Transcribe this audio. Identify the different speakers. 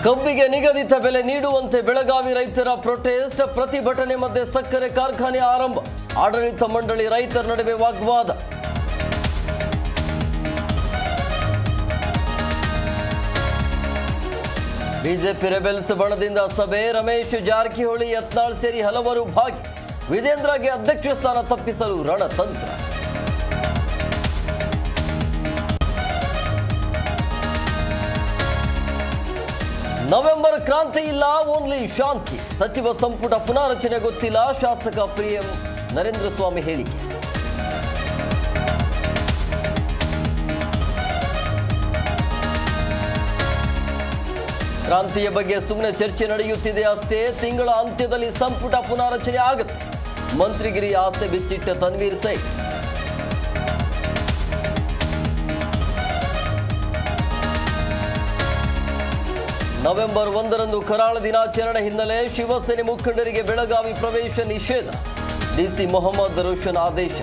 Speaker 1: ಕಬ್ಬಿಗೆ ನಿಗದಿತ ಬೆಲೆ ನೀಡುವಂತೆ ಬೆಳಗಾವಿ ರೈತರ ಪ್ರೊಟೆಸ್ಟ್, ಪ್ರತಿಭಟನೆ ಮಧ್ಯೆ ಸಕ್ಕರೆ ಕಾರ್ಖಾನೆ ಆರಂಭ, ಆಡಳಿತ ಮಂಡಳಿ ರೈತರ ನಡುವೆ ವಾಗ್ವಾದ. ಬಿಜೆಪಿ ರೆಬೆಲ್ಸ್ ಬಣದಿಂದ ಸಭೆ, ರಮೇಶ್ ಜಾರಕಿಹೊಳಿ ಯತ್ನಾಳ್ ಸೇರಿ ಹಲವರು ಭಾಗಿ, ವಿಜೇಂದ್ರಗೆ ಅಧ್ಯಕ್ಷ ಸ್ಥಾನ ತಪ್ಪಿಸಲು ರಣತಂತ್ರ. ನವೆಂಬರ್ ಕ್ರಾಂತಿ ಇಲ್ಲ, ಓನ್ಲಿ ಶಾಂತಿ. ಸಚಿವ ಸಂಪುಟ ಪುನಾರಚನೆ ಗೊತ್ತಿಲ್ಲ, ಶಾಸಕ ಪ್ರಿಯಂ ನರೇಂದ್ರ ಸ್ವಾಮಿ ಹೇಳಿಕೆ. ಕ್ರಾಂತಿಯ ಬಗ್ಗೆ ಸುಮ್ಮನೆ ಚರ್ಚೆ ನಡೆಯುತ್ತಿದೆ ಅಷ್ಟೇ, ತಿಂಗಳ ಅಂತ್ಯದಲ್ಲಿ ಸಂಪುಟ ಪುನಾರಚನೆ ಆಗುತ್ತೆ. ಮಂತ್ರಿಗಿರಿ ಆಸೆ ಬಿಚ್ಚಿಟ್ಟ ತನ್ವೀರ್ ಸೇಠ್. ನವೆಂಬರ್ 1ರಂದು ಕರಾಳ ದಿನಾಚರಣೆ ಹಿನ್ನೆಲೆ ಶಿವಸೇನೆ ಮುಖಂಡರಿಗೆ ಬೆಳಗಾವಿ ಪ್ರವೇಶ ನಿಷೇಧ, ಡಿಸಿ ಮೊಹಮ್ಮದ್ ರೋಷನ್ ಆದೇಶ.